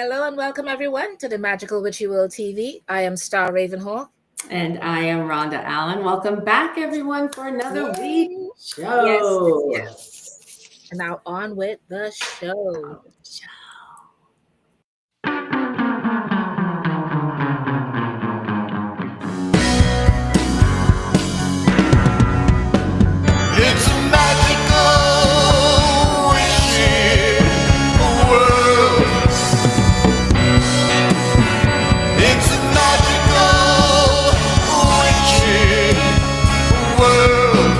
Hello and welcome everyone to the Magickal Witchy World TV. I am Star Ravenhawk. And I am Rhonda Allen. Welcome back, everyone, for another week Yes, show. yes. And now on with the show. It's a magical, witchy world. It's a magical, witchy world.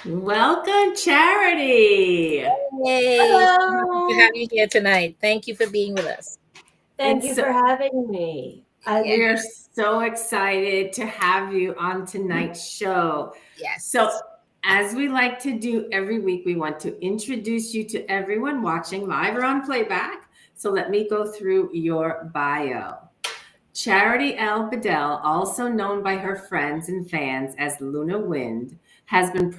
Welcome, Charity. Yay! Hello. To have you here tonight. Thank you for being with us. Thank you for having me. We're so excited to have you on tonight's show. Yes. So, as we like to do every week, we want to introduce you to everyone watching live or on playback. So let me go through your bio. Charity L. Bedell, also known by her friends and fans as Luna Wind, has been a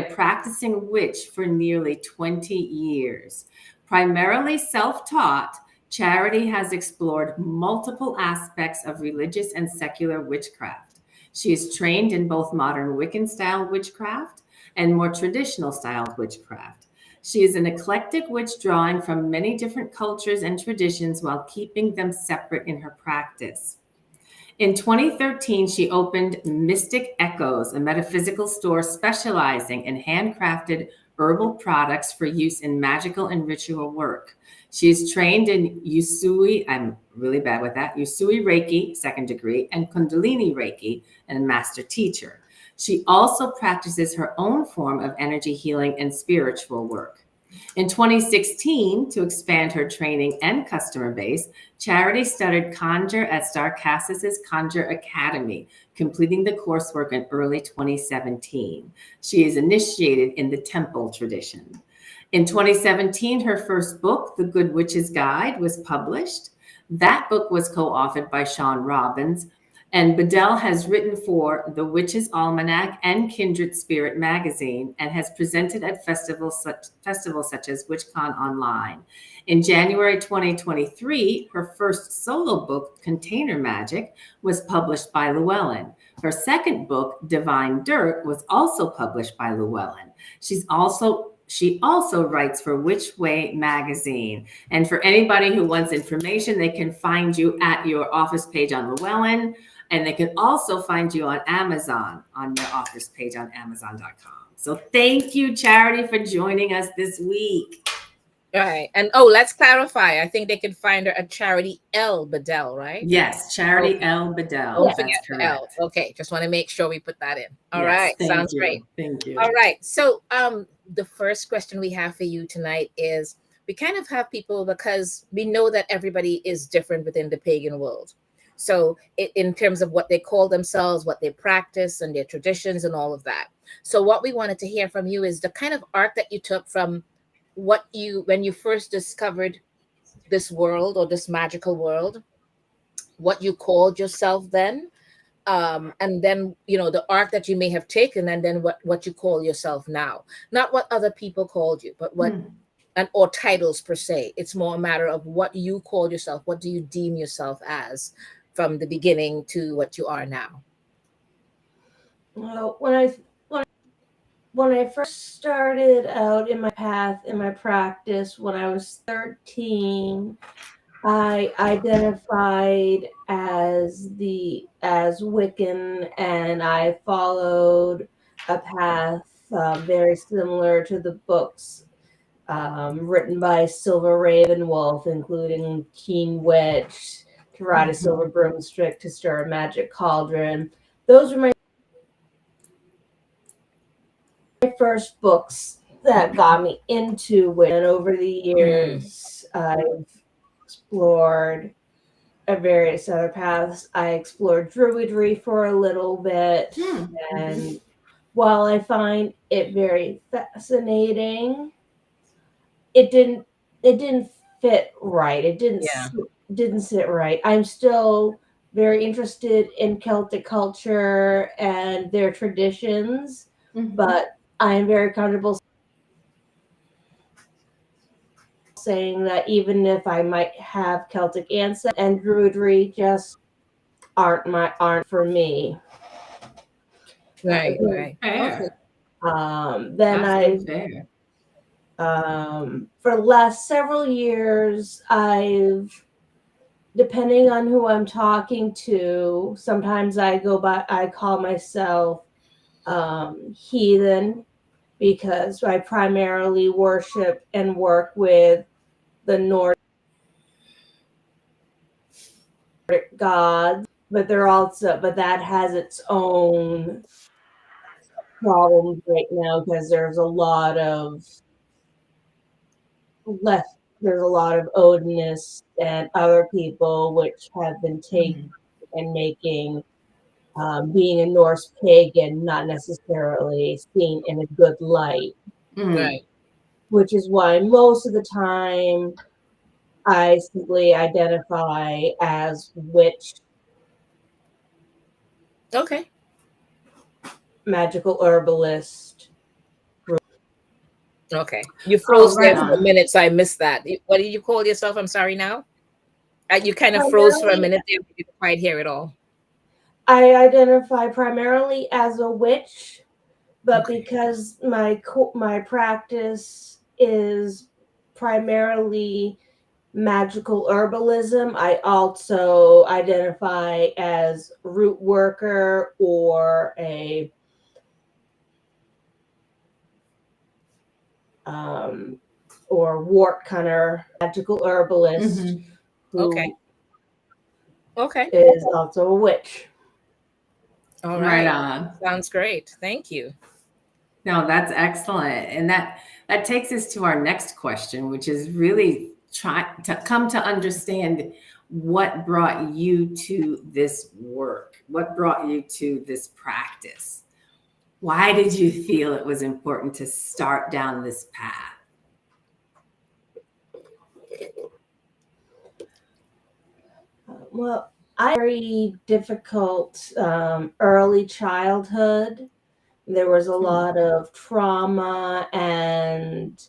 practicing witch for nearly 20 years. Primarily self-taught, Charity has explored multiple aspects of religious and secular witchcraft. She is trained in both modern Wiccan-style witchcraft and more traditional styled witchcraft. She is an eclectic witch drawing from many different cultures and traditions while keeping them separate in her practice. In 2013, she opened Mystic Echoes, a metaphysical store specializing in handcrafted herbal products for use in magical and ritual work. She is trained in Usui, I'm really bad with that, Usui Reiki, 2nd degree, and Kundalini Reiki, and master teacher. She also practices her own form of energy healing and spiritual work. In 2016, to expand her training and customer base, Charity studied Conjure at Starcassis' Conjure Academy, completing the coursework in early 2017. She is initiated in the temple tradition. In 2017, her first book, The Good Witch's Guide, was published. That book was co-authored by Sean Robbins, and Bedell has written for The Witch's Almanac and Kindred Spirit magazine and has presented at festivals such as WitchCon Online. In January 2023, her first solo book, Container Magic, was published by Llewellyn. Her second book, Divine Dirt, was also published by Llewellyn. She also writes for Witch Way magazine. And for anybody who wants information, they can find you at your office page on Llewellyn. And they can also find you on Amazon, on your office page on Amazon.com. So thank you, Charity, for joining us this week. All right. And let's clarify. I think they can find her at Charity L. Bedell, right? Yes, Charity L. Bedell. Don't forget the L. Okay. Just want to make sure we put that in. All right. Sounds great. Thank you. All right. So the first question we have for you tonight is, we kind of have people, because we know that everybody is different within the pagan world. So in terms of what they call themselves, what they practice, and their traditions and all of that. So what we wanted to hear from you is the kind of art that you took from when you first discovered this world, or this magical world, what you called yourself then, and then, the art that you may have taken, and then what you call yourself now. Not what other people called you, but or titles per se. It's more a matter of what you call yourself. What do you deem yourself as from the beginning to what you are now? Well, when I first started out in my path, in my practice, when I was 13, I identified as Wiccan, and I followed a path very similar to the books written by Silver Ravenwolf, including Keen Witch, To Ride a Silver Broomstick, To Stir a Magic Cauldron. Those were my first books that got me into witch. And over the years, I've explored various other paths. I explored Druidry for a little bit, and while I find it very fascinating, it didn't fit right. It didn't sit right. I'm still very interested in Celtic culture and their traditions, Mhm. but I am very comfortable saying that even if I might have Celtic ancestry and Druidry just aren't for me. Right, right. Okay. Fair. Then Absolutely fair. for the last several years, depending on who I'm talking to, sometimes I call myself heathen because I primarily worship and work with the Nordic gods, but that has its own problems right now because less there's a lot of Odinists and other people which have been taken and making being a Norse pagan not necessarily seen in a good light, Mm. Right. which is why most of the time I simply identify as witch, Okay. magical herbalist. Okay. You Oh, froze right there for a on. minute, so I missed that. What did you call yourself? I'm sorry now. You kind of froze for a Primarily, minute there. We didn't quite hear it all. I identify primarily as a witch, but Okay. because my practice is primarily magical herbalism, I also identify as root worker um, or wart cunner, magical herbalist Mhm. Okay. who Okay. is also a witch. All Right right. on. Sounds great. Thank you. No, that's excellent. And that takes us to our next question, which is really try to come to understand what brought you to this work? What brought you to this practice? Why did you feel it was important to start down this path? Well, I had a very difficult early childhood. There was a Hmm. lot of trauma, and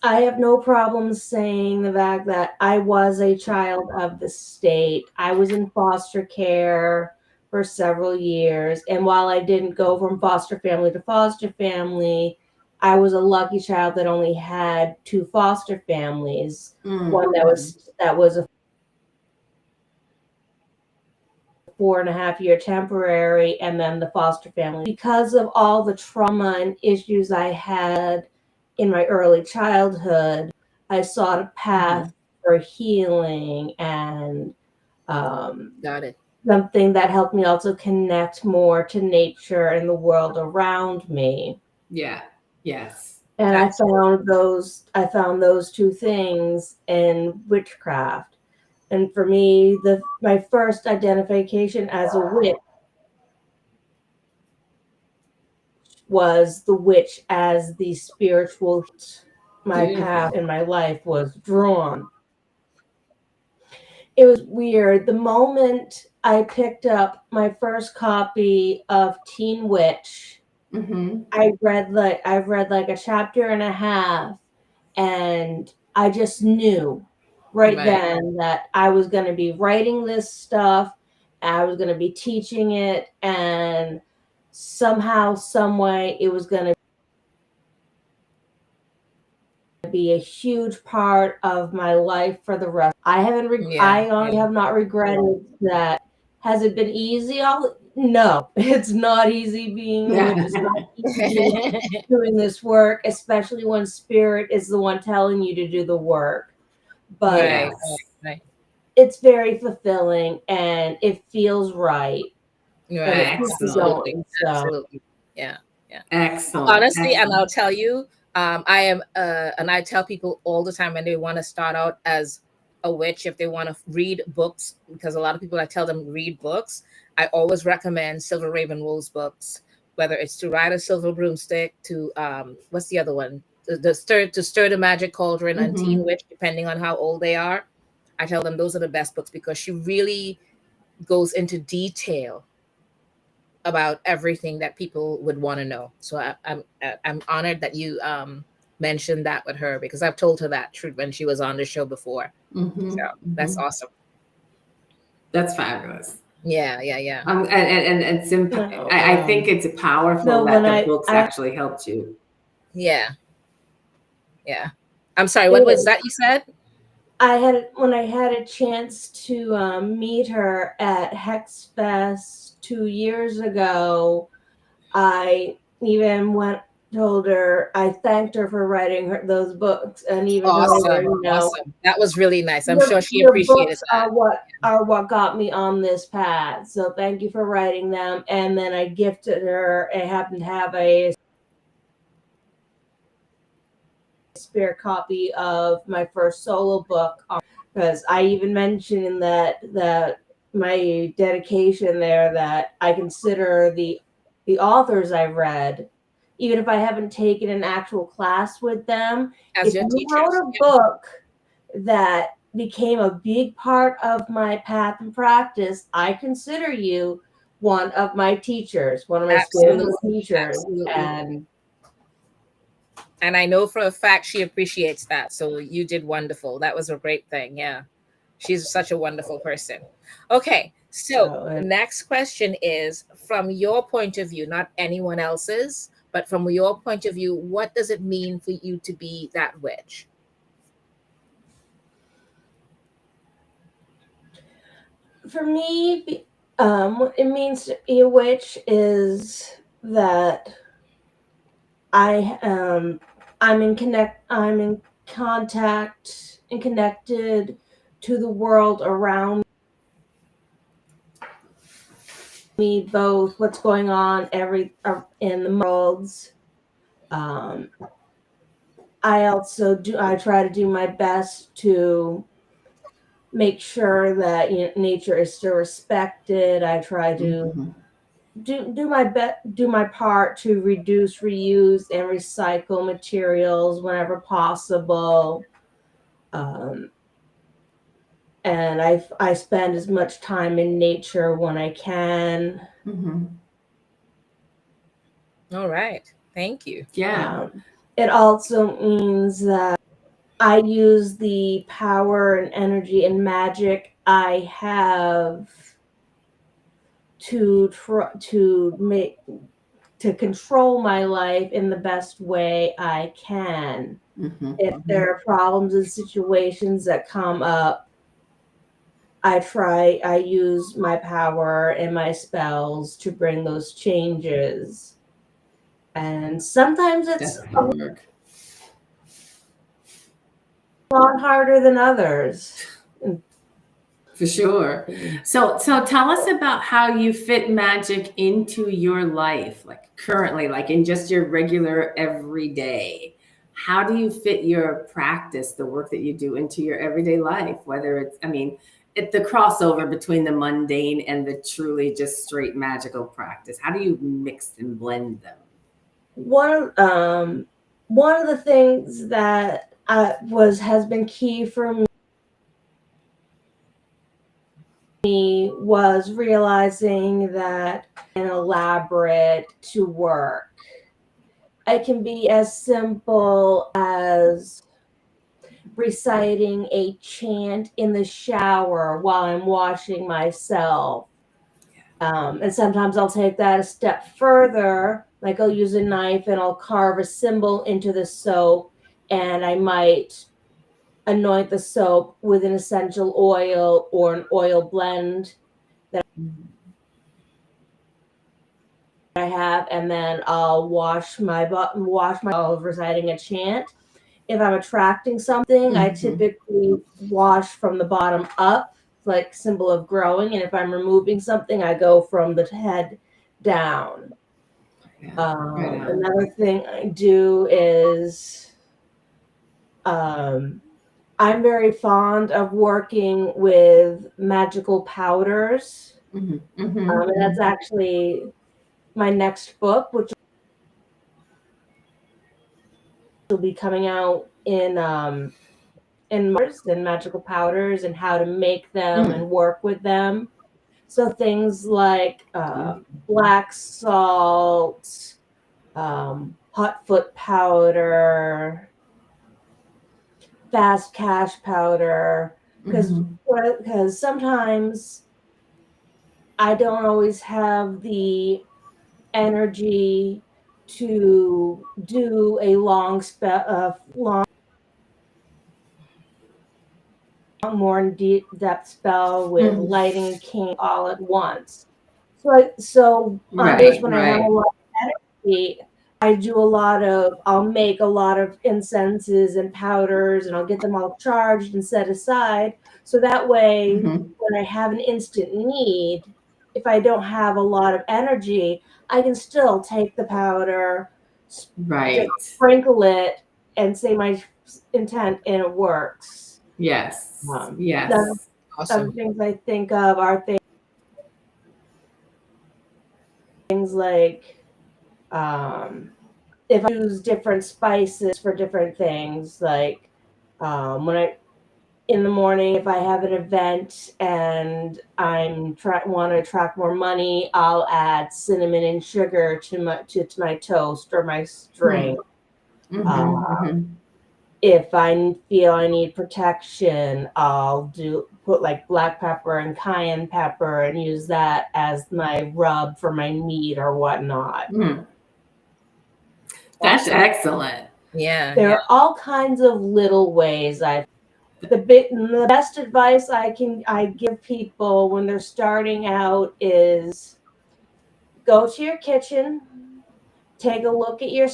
I have no problem saying the fact that I was a child of the state. I was in foster care for several years, and while I didn't go from foster family to foster family, I was a lucky child that only had two foster families. One Mm-hmm. that was a 4.5 year temporary, and then the foster family. Because of all the trauma and issues I had in my early childhood, I sought a Mm-hmm. path for healing and um, Got it. something that helped me also connect more to nature and the world around me. Yeah. Yes. And Absolutely. I found those two things in witchcraft. And for me, my first identification as a witch was the witch as the spiritual. My path Beautiful. in my life was drawn. It was weird. The moment I picked up my first copy of Teen Witch, Mm-hmm. I've read like a chapter and a half, and I just knew right Right. then that I was going to be writing this stuff, I was going to be teaching it, and somehow, some way, it was going to be a huge part of my life for the rest. Yeah. I Yeah. honestly have not regretted that. Has it been easy? No, it's not easy being a witch. It's not easy doing this work, especially when spirit is the one telling you to do the work. But Right. Yes. Right. it's very fulfilling and it feels right and it Right. keeps you Excellent. Absolutely. going. So Absolutely. Yeah. Yeah. Excellent. Honestly, and I'll Excellent. tell you, I am, and I tell people all the time when they want to start out as a witch, if they want to read books, because a lot of people I tell them read books, I always recommend Silver Raven Wool's books, whether it's to ride a silver broomstick, to what's the other one, to stir the magic cauldron, and Teen Mm-hmm. Witch, depending on how old they are. I tell them those are the best books because she really goes into detail about everything that people would want to know. So I'm honored that you mentioned that with her, because I've told her that truth when she was on the show before. Mm-hmm. So that's awesome. That's fabulous. Yeah. And it's No, I think it's powerful no, that when the I- books I- actually helped you. Yeah. I'm sorry, what was that you said? When I had a chance to meet her at Hex Fest 2 years ago, I even told her, I thanked her for writing those books, and even told her, Awesome. That was really nice. I'm sure she your appreciated books that. are what got me on this path. So thank you for writing them. And then I gifted her. I happened to have a spare copy of my first solo book, because I even mentioned in that my dedication there that I consider the authors I've read, even if I haven't taken an actual class with them, As if your you wrote teachers. a book that became a big part of my path and practice, I consider you one of my teachers, one of my spiritual teachers. Absolutely. And I know for a fact she appreciates that. So you did wonderful. That was a great thing. Yeah. She's such a wonderful person. Okay. So the next question is, from your point of view, not anyone else's, but from your point of view, what does it mean for you to be that witch? For me, it means to be a witch is that I'm in contact and connected to the world around me, both what's going on in the worlds. I try to do my best to make sure that nature is still respected. I try to do my part to reduce, reuse, and recycle materials whenever possible. And I spend as much time in nature when I can. All right. Thank you. Yeah. It also means that I use the power and energy and magic I have to control my life in the best way I can. If there are problems and situations that come up, I use my power and my spells to bring those changes. And sometimes it's a lot harder than others. For sure. So tell us about how you fit magic into your life, like currently, like in just your regular everyday. How do you fit your practice, the work that you do, into your everyday life? Whether it's, the crossover between the mundane and the truly just straight magical practice. How do you mix and blend them? One of the things that has been key for me was realizing that an elaborate to work. It can be as simple as reciting a chant in the shower while I'm washing myself. And sometimes I'll take that a step further, like I'll use a knife and I'll carve a symbol into the soap, and I might anoint the soap with an essential oil or an oil blend that I have, and then I'll wash my reciting a chant. If I'm attracting something, I typically wash from the bottom up, like symbol of growing. And if I'm removing something, I go from the head down. Another thing I do is I'm very fond of working with magical powders. And that's actually my next book, which will be coming out in March, and magical powders and how to make them and work with them. So things like black salt, hot foot powder, fast cash powder, because sometimes I don't always have the energy to do a long more in deep depth spell with lighting and king all at once. So on days when I have a lot of energy, I'll make a lot of incenses and powders, and I'll get them all charged and set aside. So that way, when I have an instant need, if I don't have a lot of energy, I can still take the powder, Right. sprinkle it, and say my intent, and it works. Yes. Other Awesome. things I think of are things like if I use different spices for different things, like in the morning, if I have an event and want to attract more money, I'll add cinnamon and sugar to my toast or my drink. If I feel I need protection, I'll put like black pepper and cayenne pepper and use that as my rub for my meat or whatnot. That's excellent. Yeah. There are all kinds of little ways. The best advice I give people when they're starting out is go to your kitchen, take a look at your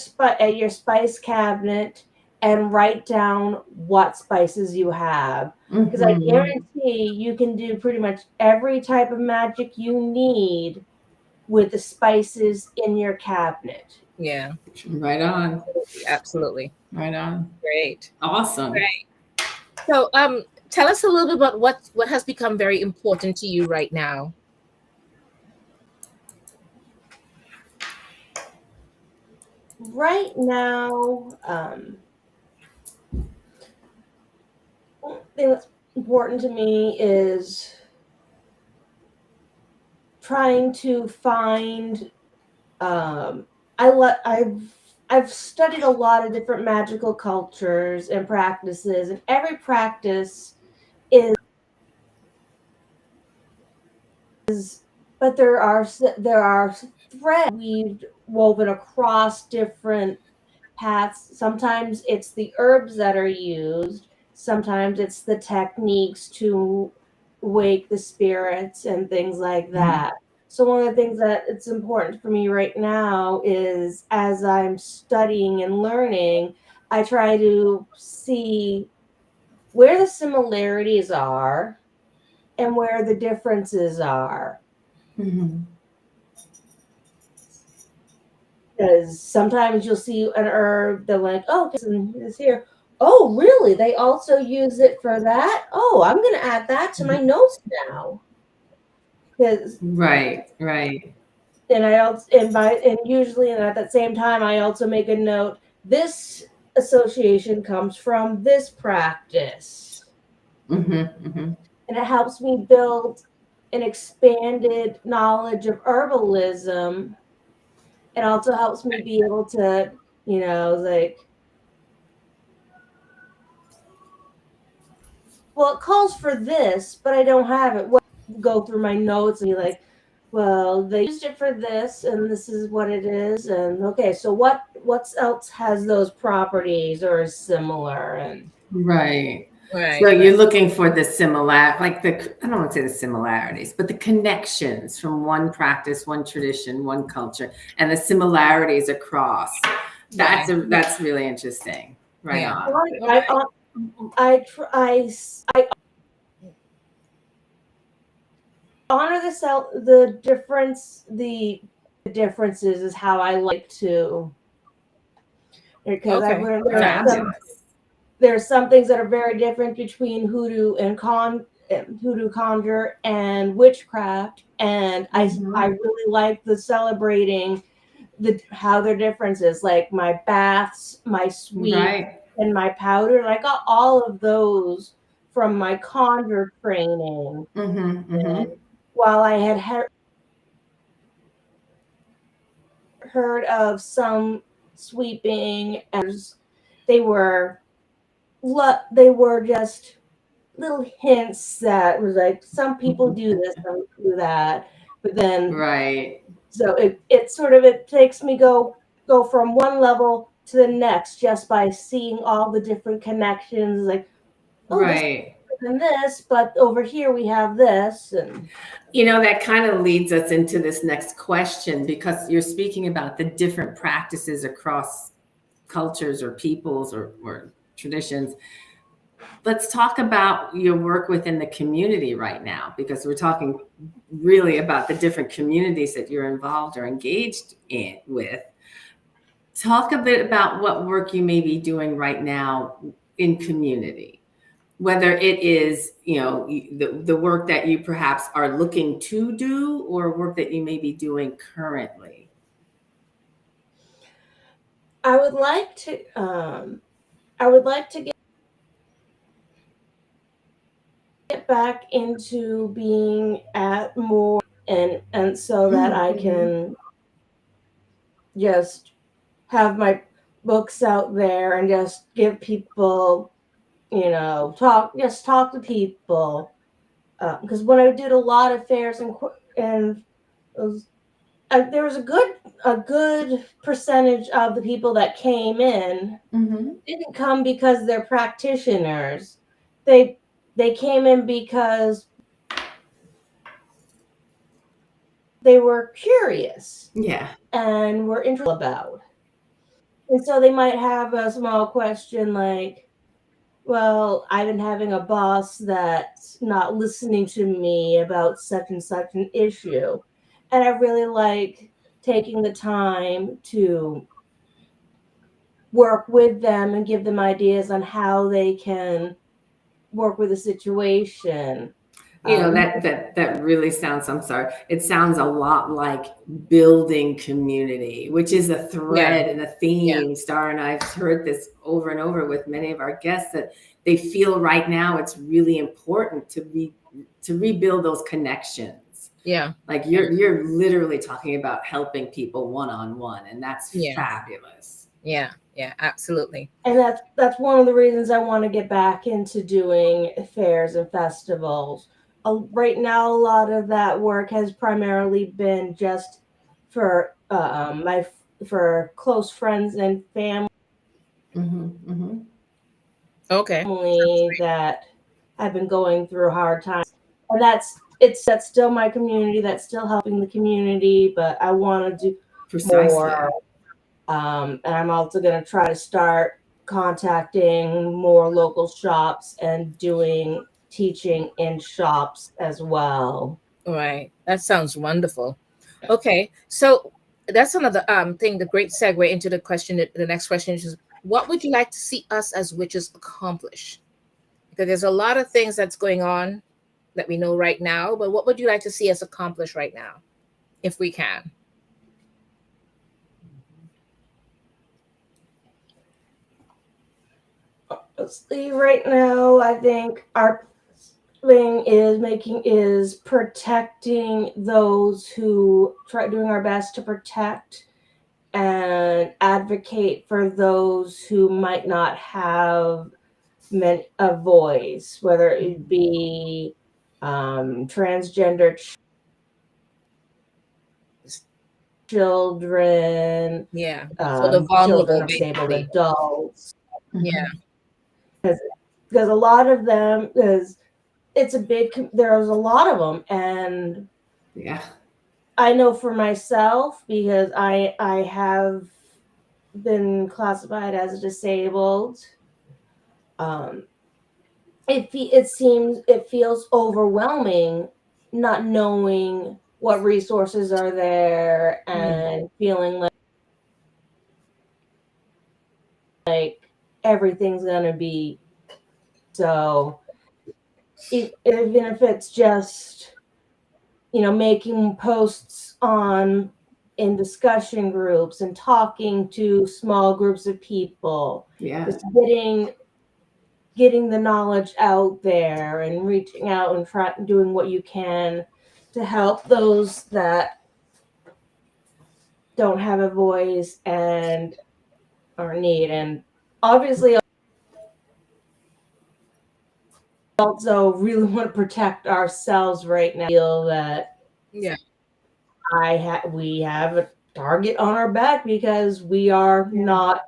spice cabinet, and write down what spices you have. Because I guarantee you can do pretty much every type of magic you need with the spices in your cabinet. Yeah. Right on. Absolutely. Right on. Great. Awesome. Great. So tell us a little bit about what has become very important to you right now. Right now, one thing that's important to me is trying to find. I've studied a lot of different magical cultures and practices, and every practice is. But there are threads weaved woven across different paths. Sometimes it's the herbs that are used. Sometimes it's the techniques to wake the spirits and things like that. So one of the things that it's important for me right now is as I'm studying and learning, I try to see where the similarities are and where the differences are. Because sometimes you'll see an herb, they're like, oh, it's here. Oh, really? They also use it for that? Oh, I'm going to add that to my notes now. Because right. And usually at that same time, I also make a note. This association comes from this practice, and it helps me build an expanded knowledge of herbalism. It also helps me be able to, well, it calls for this, but I don't have it. Go through my notes and be like, well, they used it for this, and this is what it is. And okay, so what else has those properties or is similar? And right. So you're looking for the I don't want to say the similarities, but the connections from one practice, one tradition, one culture, and the similarities across. That's really interesting. Right on. I honor the difference. The differences is how I like to, because I've learned there's some things that are very different between hoodoo conjure and witchcraft, and I really like the celebrating how their differences, like my baths, my sweet, and my powder. I got all of those from my conjure training. And while I had heard of some sweeping, and they were just little hints that was like some people do this, some do that, but then Right. so it takes me go from one level to the next just by seeing all the different connections. Like, oh, this Right. and this, but over here we have this, and That kind of leads us into this next question, because you're speaking about the different practices across cultures or peoples or traditions. Let's talk about your work within the community right now, because we're talking really about the different communities that you're involved or engaged in with. Talk a bit about what work you may be doing right now in community, whether it is, the work that you perhaps are looking to do, or work that you may be doing currently. I would like to get back into being at more, and so that I can just have my books out there and just give people, talk to people, because when I did a lot of fairs and there was a good percentage of the people that came in didn't come because they're practitioners. They came in because they were curious Yeah. and were interested about. And so they might have a small question like, well, I've been having a boss that's not listening to me about such and such an issue. And I really like taking the time to work with them and give them ideas on how they can work with the situation. That really sounds, I'm sorry, it sounds a lot like building community, which is a thread and a theme. Star and I've heard this over and over with many of our guests, that they feel right now it's really important to rebuild those connections. Yeah. Like you're literally talking about helping people one-on-one, and that's fabulous. Yeah, absolutely. And that's one of the reasons I want to get back into doing fairs and festivals. Right now, a lot of that work has primarily been just for for close friends and family Okay. that have been going through hard times, and that's still my community. That's still helping the community, but I want to do more. And I'm also going to try to start contacting more local shops and doing teaching in shops as well. Right. That sounds wonderful. Okay. So that's another thing, the great segue into the question. The next question is, what would you like to see us as witches accomplish? Because there's a lot of things that's going on that we know right now, but what would you like to see us accomplish right now, if we can? Let's see, right now, I think our thing is protecting those who doing our best to protect and advocate for those who might not have a voice, whether it be transgender children, Yeah. So the children vulnerable, of disabled basically. adults. Yeah. Because a lot of them there's a lot of them, and I know for myself, because I have been classified as disabled. It feels overwhelming not knowing what resources are there and feeling like everything's gonna be so. Even if it's just making posts in discussion groups and talking to small groups of people, just getting the knowledge out there and reaching out and doing what you can to help those that don't have a voice and are in need. And obviously, also really want to protect ourselves right now. I feel that Yeah. we have a target on our back because we are not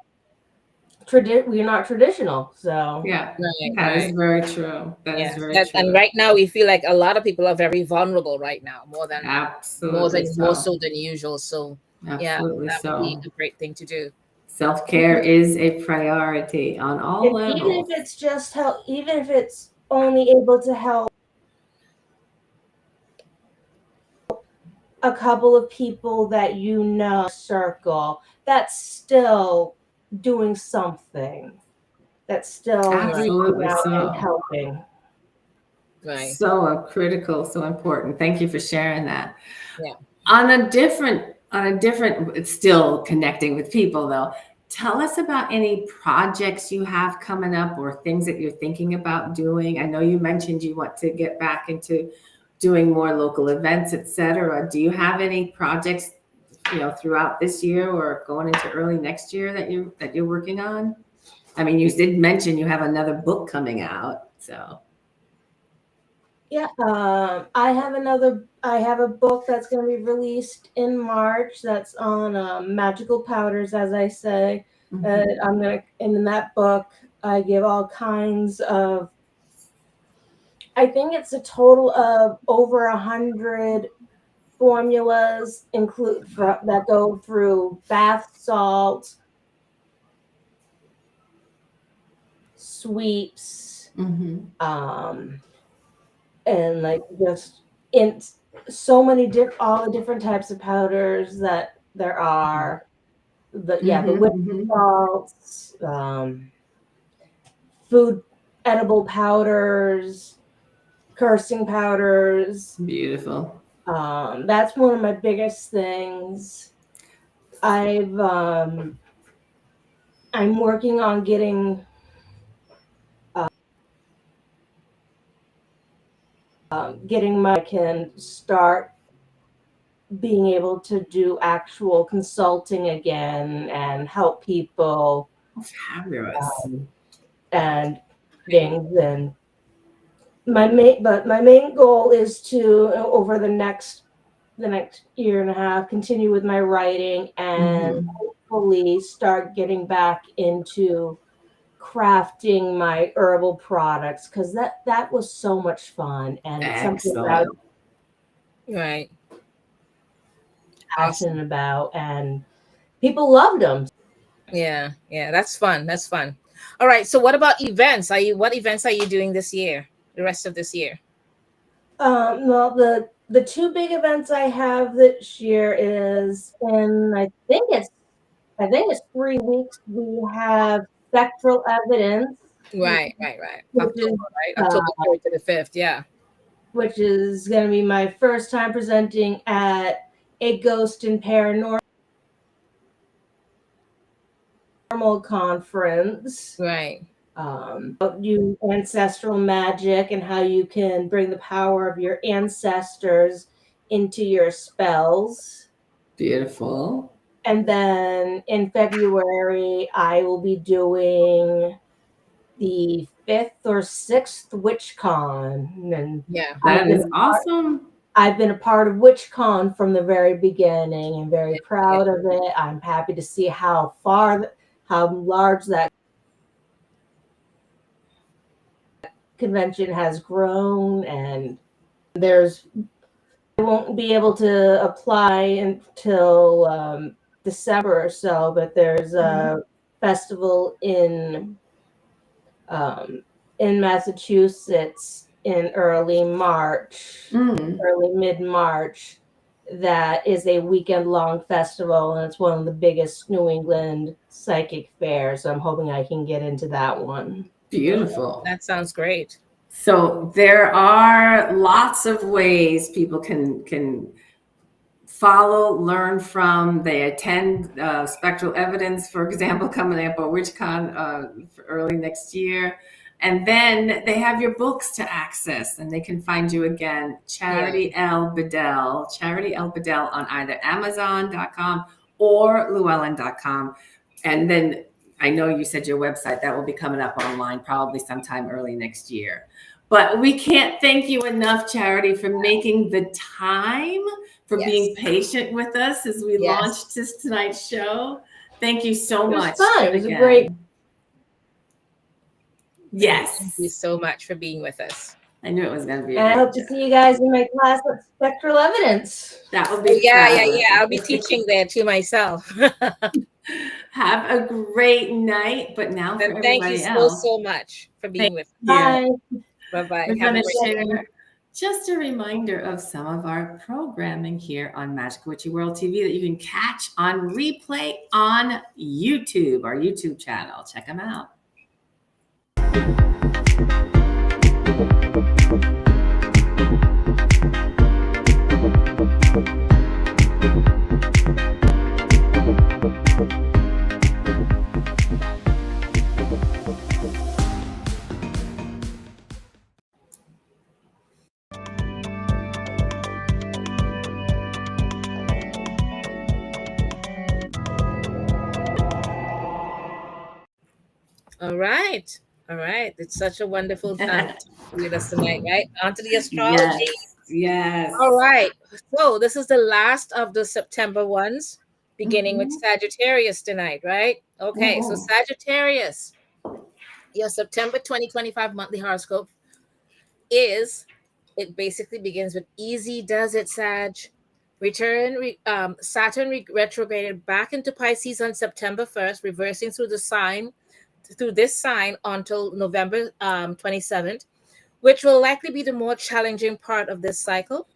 traditional. So Yeah, Right. that is Right. very true. That is Yes. very And true. right now we feel like a lot of people are very vulnerable right now, Absolutely more so. so than usual. So yeah, Absolutely that would be so. a great thing to do. Self-care is a priority on all and even if levels. it's just help, even if it's only able to help a couple of people that circle, that's still doing something. That's still Right. reaching Absolutely out and so. helping. Right. So critical, so important. Thank you for sharing that. Yeah. On a different, it's still connecting with people though. Tell us about any projects you have coming up or things that you're thinking about doing. I know you mentioned you want to get back into doing more local events, etc. Do you have any projects, throughout this year or going into early next year that you're working on? I mean, you did mention you have another book coming out, so. Yeah, I have a book that's going to be released in March. That's on magical powders, as I say. Mhm. In that book, I give all kinds of. I think it's a total of over 100 formulas that go through bath salts, sweeps, Mhm. and like just in so many all the different types of powders that there are. The Mhm. witch Mhm. salts, food edible powders, cursing powders. Beautiful. That's one of my biggest things. I've I'm working on getting my can start being able to do actual consulting again and help people Fabulous. and things. And my main goal is to over the next year and a half continue with my writing and Mhm. hopefully start getting back into crafting my herbal products because that was so much fun and it's something that I was Excellent. Right. Awesome. passionate about and people loved them. Yeah. Yeah. That's fun. That's fun. All right. So what about events? What events are you doing this year? The rest of this year? Well, the two big events I have this year is in I think it's 3 weeks. We have spectral evidence, Right. Right. Right. which is October. Right. uh, October 3rd to the 5th. Yeah. which is going to be my first time presenting at a ghost and paranormal conference. Right. You ancestral magic and how you can bring the power of your ancestors into your spells. Beautiful. And then in February, I will be doing the 5th or 6th WitchCon, and Yeah. That is awesome. I've been a part of WitchCon from the very beginning, and very Yeah. proud of it. I'm happy to see how large that convention has grown, and there's I won't be able to apply until December or so, but there's Mhm. a festival um, in Massachusetts in Mm. early mid March, that is a weekend long festival, and it's one of the biggest New England psychic fairs. So I'm hoping I can get into that one. Beautiful. That sounds great. So there are lots of ways people can follow, learn from. They attend spectral evidence, for example, coming up at WitchCon for early next year. And then they have your books to access, and they can find you again, Yeah. Charity L. Bedell on either Amazon.com or llewellyn.com. And then I know you said your website, that will be coming up online probably sometime early next year. But we can't thank you enough, Charity, for making the time, for being patient with us as we launched this tonight's show. Thank you so much. It was fun. It was a great. Yes. Thank you so much for being with us. I knew it was going to be. And I hope to see you guys in my class at Spectral Evidence. That would be yeah. I'll be teaching there too myself. Have a great night. But now for thank everybody you else, so much for being with us. Bye. Bye-bye. We're going to share just a reminder of some of our programming here on Magickal Witchy World TV that you can catch on replay on YouTube, our YouTube channel. Check them out. All right. It's such a wonderful time with us tonight, right? On to the astrology. Yes. All right. So this is the last of the September ones, beginning with Sagittarius tonight, right? Okay. So Sagittarius, your September 2025 monthly horoscope it basically begins with easy does it, Sag. Saturn retrograded back into Pisces on September 1st, reversing through this sign until November 27th, which will likely be the more challenging part of this cycle.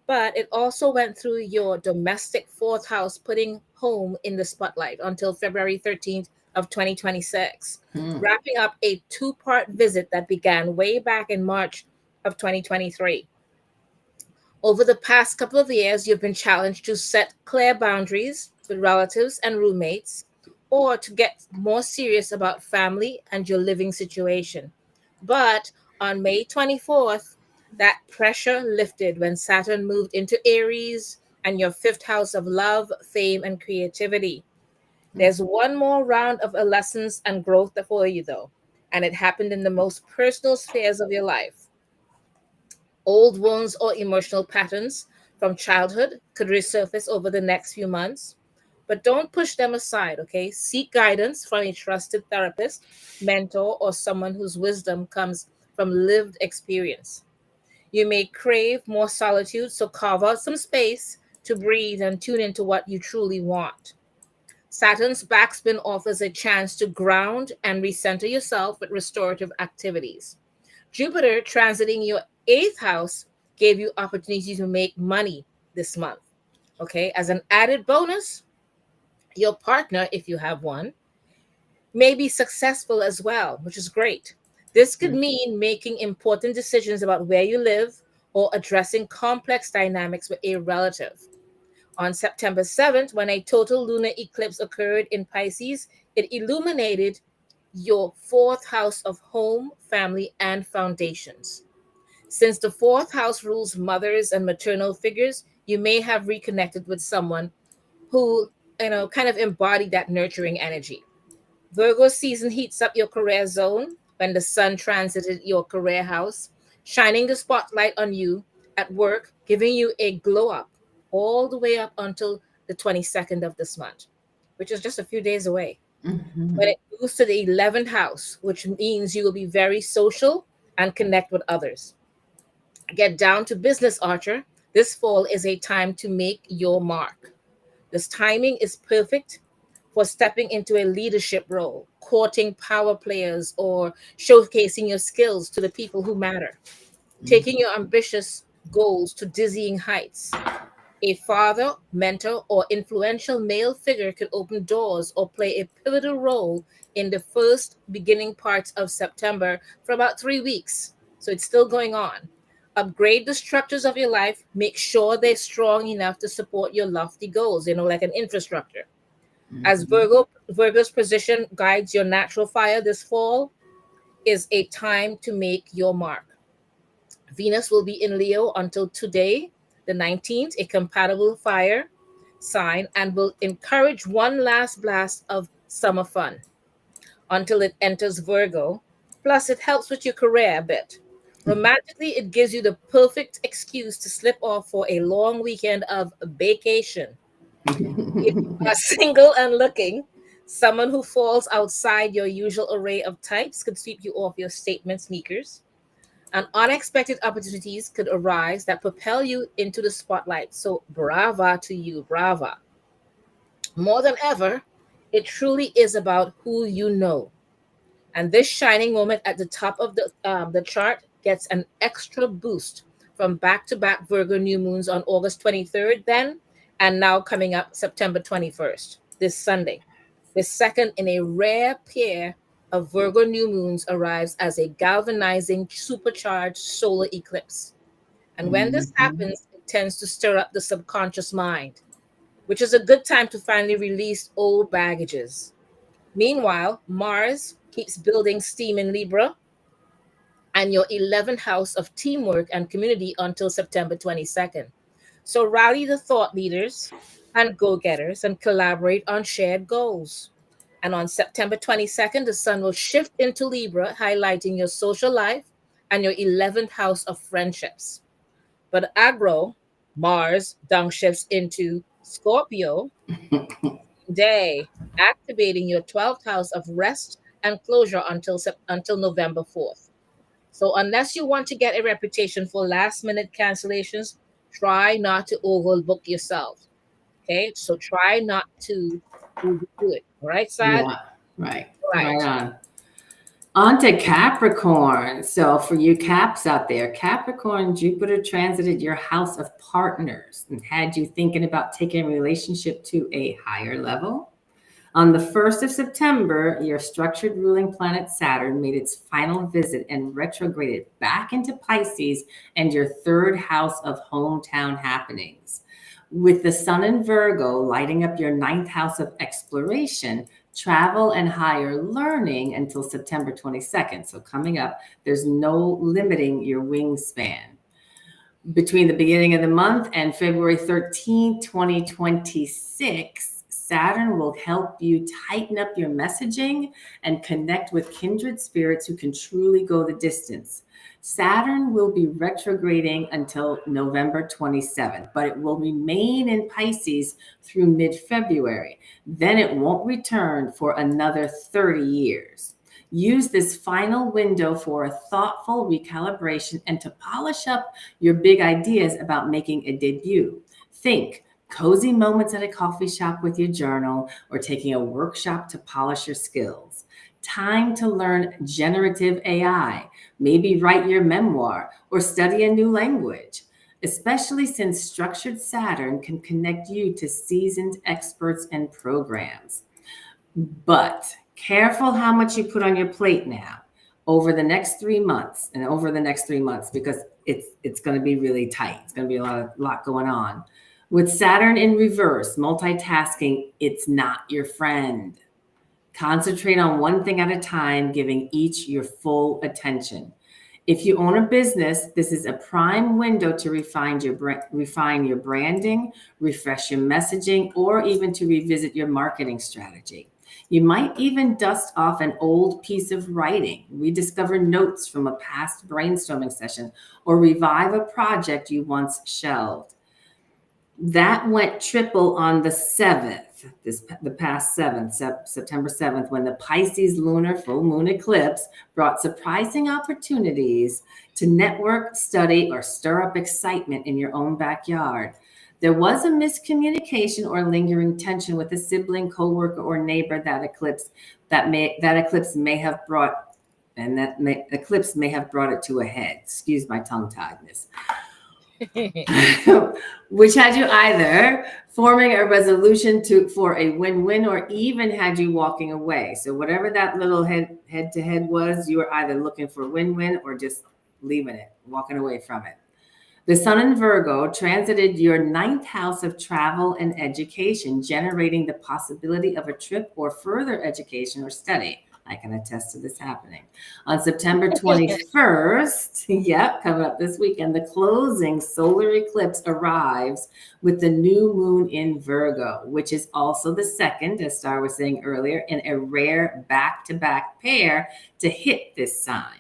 But it also went through your domestic fourth house, putting home in the spotlight until February 13th of 2026, wrapping up a two-part visit that began way back in March of 2023. Over the past couple of years, you've been challenged to set clear boundaries with relatives and roommates, or to get more serious about family and your living situation. But on May 24th, that pressure lifted when Saturn moved into Aries and your fifth house of love, fame, and creativity. There's one more round of lessons and growth for you, though, and it happened in the most personal spheres of your life. Old wounds or emotional patterns from childhood could resurface over the next few months. But don't push them aside, okay? Seek guidance from a trusted therapist, mentor, or someone whose wisdom comes from lived experience. You may crave more solitude, so carve out some space to breathe and tune into what you truly want. Saturn's backspin offers a chance to ground and recenter yourself with restorative activities. Jupiter transiting your eighth house gave you opportunity to make money this month, okay? As an added bonus, your partner, if you have one, may be successful as well, which is great. This could mean making important decisions about where you live or addressing complex dynamics with a relative. On September 7th, when a total lunar eclipse occurred in Pisces, it illuminated your fourth house of home, family, and foundations. Since the fourth house rules mothers and maternal figures, you may have reconnected with someone who kind of embody that nurturing energy. Virgo season heats up your career zone when the sun transited your career house, shining the spotlight on you at work, giving you a glow up all the way up until the 22nd of this month, which is just a few days away. But it moves to the 11th house, which means you will be very social and connect with others. Get down to business, Archer. This fall is a time to make your mark. This timing is perfect for stepping into a leadership role, courting power players, or showcasing your skills to the people who matter, taking your ambitious goals to dizzying heights. A father, mentor, or influential male figure could open doors or play a pivotal role in the first beginning parts of September for about 3 weeks. So it's still going on. Upgrade the structures of your life. Make sure they're strong enough to support your lofty goals, like an infrastructure. As Virgo's position guides your natural fire this fall, is a time to make your mark. Venus will be in Leo until today, the 19th, a compatible fire. sign and will encourage one last blast of summer fun until it enters Virgo. Plus, it helps with your career a bit. Romantically, it gives you the perfect excuse to slip off for a long weekend of vacation. If you are single and looking, someone who falls outside your usual array of types could sweep you off your statement sneakers. And unexpected opportunities could arise that propel you into the spotlight. So, brava to you, brava. More than ever, it truly is about who you know. And this shining moment at the top of the chart gets an extra boost from back to back Virgo new moons on August 23rd, then, and now coming up September 21st, this Sunday. The second in a rare pair of Virgo new moons arrives as a galvanizing, supercharged solar eclipse. And when this happens, it tends to stir up the subconscious mind, which is a good time to finally release old baggages. Meanwhile, Mars keeps building steam in Libra and your 11th house of teamwork and community until September 22nd. So rally the thought leaders and go getters and collaborate on shared goals. And on September 22nd, the sun will shift into Libra, highlighting your social life and your 11th house of friendships. But aggro, Mars downshifts into Scorpio day, activating your 12th house of rest and closure until November 4th. So unless you want to get a reputation for last minute cancellations, try not to overbook yourself. Okay? So try not to overdo it. All right, Sad? Yeah, right. Right. Right on. On to Capricorn. So for you Caps out there, Capricorn, Jupiter transited your house of partners and had you thinking about taking a relationship to a higher level. On the 1st of September, your structured ruling planet Saturn made its final visit and retrograded back into Pisces and your third house of hometown happenings. With the sun in Virgo lighting up your ninth house of exploration, travel, and higher learning until September 22nd. So coming up, there's no limiting your wingspan. Between the beginning of the month and February 13th, 2026, Saturn will help you tighten up your messaging and connect with kindred spirits who can truly go the distance. Saturn will be retrograding until November 27th, but it will remain in Pisces through mid-February. Then it won't return for another 30 years. Use this final window for a thoughtful recalibration and to polish up your big ideas about making a debut. Think cozy moments at a coffee shop with your journal or taking a workshop to polish your skills. Time to learn generative AI, maybe write your memoir or study a new language, especially since structured Saturn can connect you to seasoned experts and programs. But careful how much you put on your plate now over the next 3 months because it's going to be really tight. It's going to be a lot going on. With Saturn in reverse, multitasking, it's not your friend. Concentrate on one thing at a time, giving each your full attention. If you own a business, this is a prime window to refine your branding, refresh your messaging, or even to revisit your marketing strategy. You might even dust off an old piece of writing, rediscover notes from a past brainstorming session, or revive a project you once shelved. That went triple on the 7th, the past 7th, September 7th, when the Pisces lunar full moon eclipse brought surprising opportunities to network, study, or stir up excitement in your own backyard. There was a miscommunication or lingering tension with a sibling, coworker, or neighbor that eclipse may have brought it to a head. Excuse my tongue-tiedness. Which had you either forming a resolution for a win-win or even had you walking away. So whatever that little head-to-head was, you were either looking for a win-win or just leaving it, walking away from it. The sun in Virgo transited your ninth house of travel and education, generating the possibility of a trip or further education or study. I can attest to this happening. On September 21st, yep, coming up this weekend, the closing solar eclipse arrives with the new moon in Virgo, which is also the second, as Star was saying earlier, in a rare back-to-back pair to hit this sign.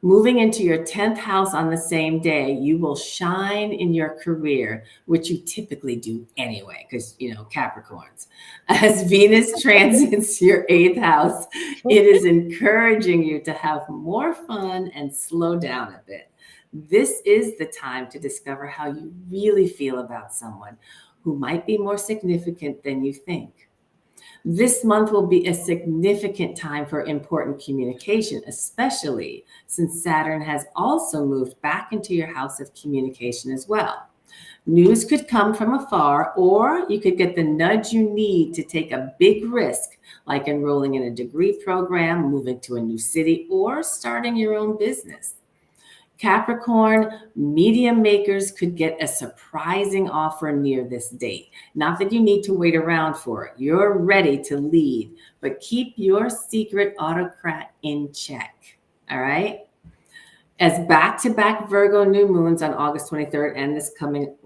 Moving into your 10th house on the same day, you will shine in your career, which you typically do anyway, because, Capricorns. As Venus transits your 8th house, it is encouraging you to have more fun and slow down a bit. This is the time to discover how you really feel about someone who might be more significant than you think. This month will be a significant time for important communication, especially since Saturn has also moved back into your house of communication as well. News could come from afar, or you could get the nudge you need to take a big risk, like enrolling in a degree program, moving to a new city, or starting your own business. Capricorn, media makers could get a surprising offer near this date. Not that you need to wait around for it. You're ready to lead, but keep your secret autocrat in check. All right? As back-to-back Virgo new moons on August 23rd and this coming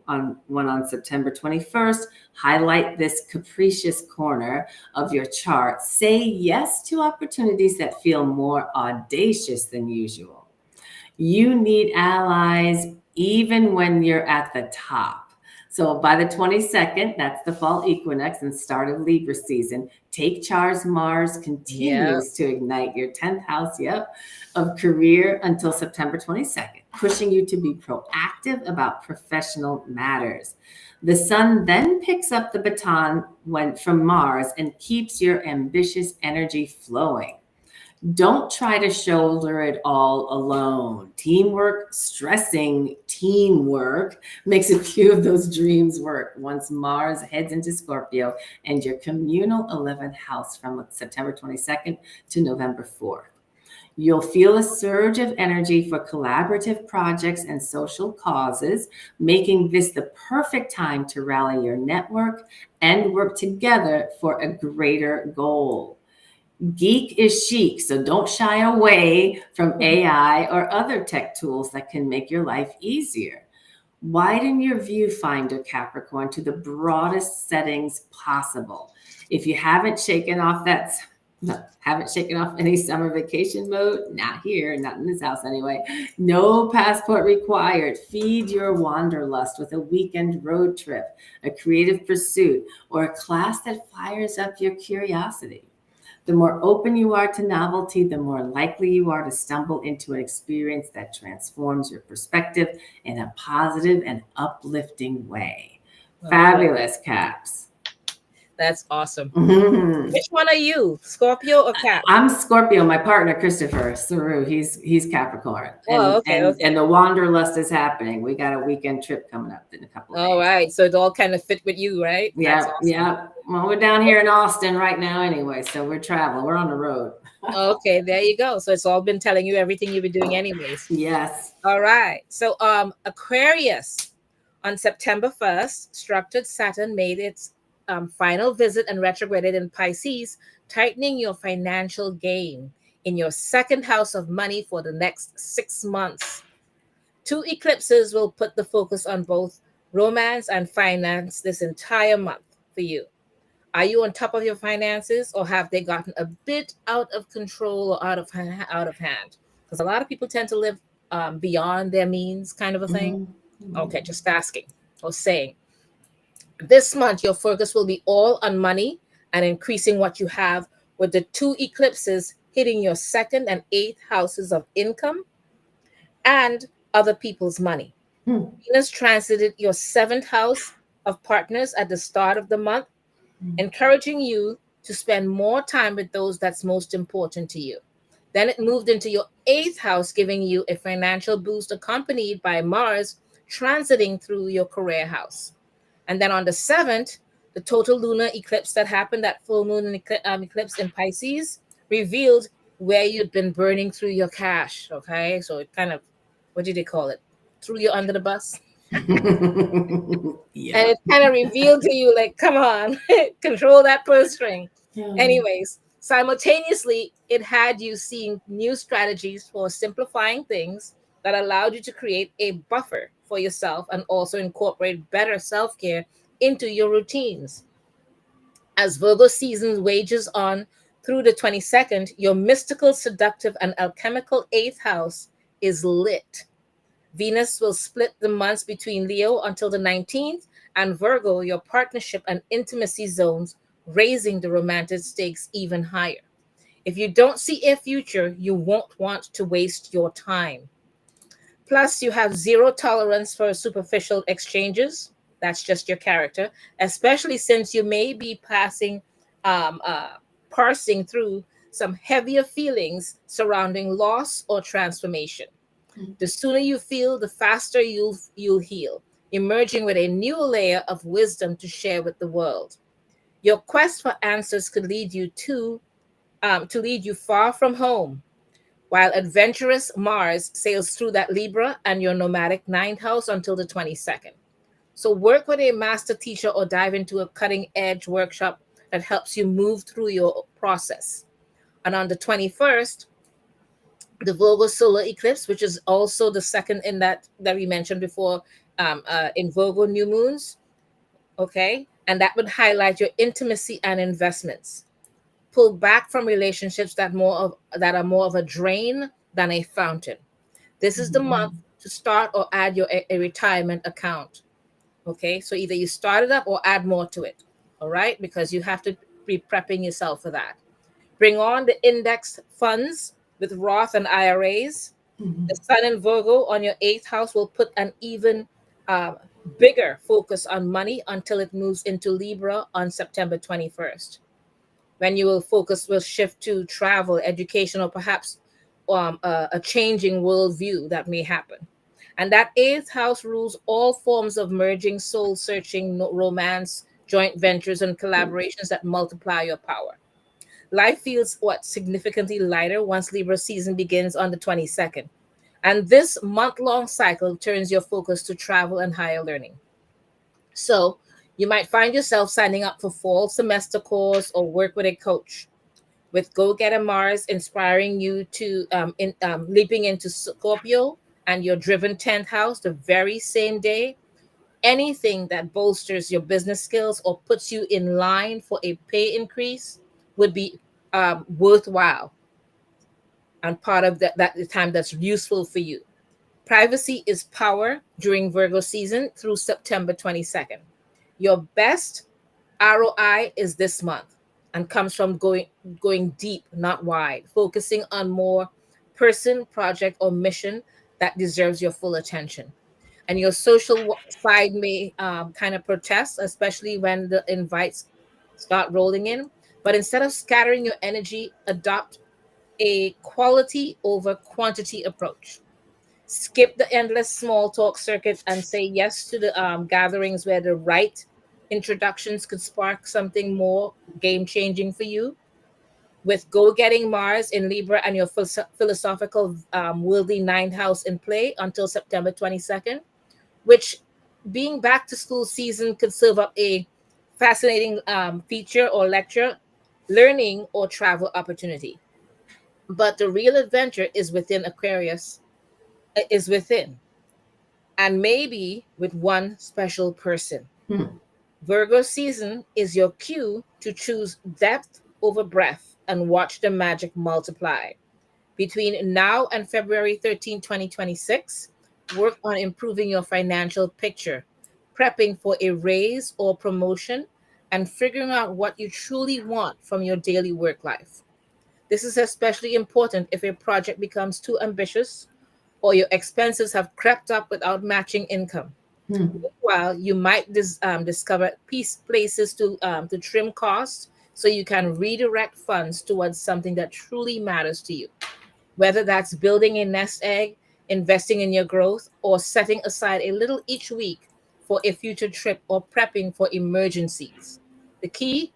one on September 21st highlight this capricious corner of your chart, say yes to opportunities that feel more audacious than usual. You need allies even when you're at the top. So by the 22nd, that's the fall equinox and start of Libra season, take charge. Mars continues to ignite your 10th house, of career until September 22nd, pushing you to be proactive about professional matters. The sun then picks up the baton from Mars and keeps your ambitious energy flowing. Don't try to shoulder it all alone. Stressing teamwork makes a few of those dreams work once Mars heads into Scorpio and your communal 11th house from September 22nd to November 4th. You'll feel a surge of energy for collaborative projects and social causes, making this the perfect time to rally your network and work together for a greater goal. Geek is chic, so don't shy away from AI or other tech tools that can make your life easier. Widen your viewfinder, Capricorn, to the broadest settings possible. If you haven't shaken off any summer vacation mode, not here, not in this house anyway, no passport required. Feed your wanderlust with a weekend road trip, a creative pursuit, or a class that fires up your curiosity. The more open you are to novelty, the more likely you are to stumble into an experience that transforms your perspective in a positive and uplifting way. Okay. Fabulous, Caps. That's awesome. Mm-hmm. Which one are you, Scorpio or Cap? I'm Scorpio. My partner, Christopher Saru, he's Capricorn. And the wanderlust is happening. We got a weekend trip coming up in a couple of days. All right. So it all kind of fit with you, right? Yeah. Awesome. Yeah. Well, we're down here in Austin right now anyway, so we're traveling. We're on the road. Okay, there you go. So it's all been telling you everything you've been doing anyways. Yes. All right. So Aquarius, on September 1st, structured Saturn made its final visit and retrograded in Pisces, tightening your financial game in your second house of money for the next 6 months. 2 eclipses will put the focus on both romance and finance this entire month for you. Are you on top of your finances, or have they gotten a bit out of control or out of hand? Because a lot of people tend to live beyond their means, kind of a thing. Mm-hmm. Okay, just asking or saying. This month, your focus will be all on money and increasing what you have, with the 2 eclipses hitting your 2nd and 8th houses of income and other people's money. Venus transited your 7th house of partners at the start of the month, encouraging you to spend more time with those that's most important to you. Then it moved into your 8th house, giving you a financial boost accompanied by Mars transiting through your career house. And then on the 7th, the total lunar eclipse that happened, that full moon eclipse in Pisces, revealed where you'd been burning through your cash. Okay, so it kind of, what did they call it? Threw you under the bus. Yeah. And it kind of revealed to you, like, come on, control that purse string. Yeah. Anyways, Simultaneously, it had you seeing new strategies for simplifying things that allowed you to create a buffer for yourself and also incorporate better self care into your routines. As Virgo season wages on through the 22nd, your mystical, seductive, and alchemical eighth house is lit. Venus will split the months between Leo until the 19th, and Virgo, your partnership and intimacy zones, raising the romantic stakes even higher. If you don't see a future, you won't want to waste your time. Plus, you have zero tolerance for superficial exchanges. That's just your character, especially since you may be um, uh, parsing through some heavier feelings surrounding loss or transformation. The sooner you feel, the faster you'll heal, emerging with a new layer of wisdom to share with the world. Your quest for answers could lead you far from home, while adventurous Mars sails through that Libra and your nomadic ninth house until the 22nd. So work with a master teacher or dive into a cutting edge workshop that helps you move through your process. And on the 21st, the Virgo solar eclipse, which is also the second in that we mentioned before, in Virgo new moons, okay, and that would highlight your intimacy and investments. Pull back from relationships that are more of a drain than a fountain. This is the month to start or add a retirement account. Okay, so either you start it up or add more to it. All right, because you have to be prepping yourself for that. Bring on the index funds with Roth and IRAs. The Sun in Virgo on your eighth house will put an even uh, bigger focus on money until it moves into Libra on September 21st, when you will shift to travel, education, or perhaps a changing worldview that may happen. And that eighth house rules all forms of merging, soul searching, romance, joint ventures, and collaborations that multiply your power. Life feels significantly lighter once Libra season begins on the 22nd. And this month-long cycle turns your focus to travel and higher learning. So you might find yourself signing up for fall semester course or work with a coach, with Go Getter Mars inspiring you to leaping into Scorpio and your driven 10th house the very same day. Anything that bolsters your business skills or puts you in line for a pay increase would be worthwhile and part of that the time that's useful for you. Privacy is power during Virgo season through September 22nd. Your best ROI is this month and comes from going deep, not wide, focusing on more person, project, or mission that deserves your full attention. And your social side may kind of protest, especially when the invites start rolling in. But instead of scattering your energy, adopt a quality over quantity approach. Skip the endless small talk circuit and say yes to the gatherings where the right introductions could spark something more game changing for you. With Go Getting Mars in Libra and your philosophical worldly ninth house in play until September 22nd, which being back to school season could serve up a fascinating feature or lecture, learning, or travel opportunity. But the real adventure is within Aquarius, is within, and maybe with one special person. Virgo season is your cue to choose depth over breadth and watch the magic multiply. Between now and February 13, 2026, work on improving your financial picture, prepping for a raise or promotion, and figuring out what you truly want from your daily work life. This is especially important if a project becomes too ambitious or your expenses have crept up without matching income. While you might discover places to trim costs so you can redirect funds towards something that truly matters to you, whether that's building a nest egg, investing in your growth, or setting aside a little each week for a future trip or prepping for emergencies. The key,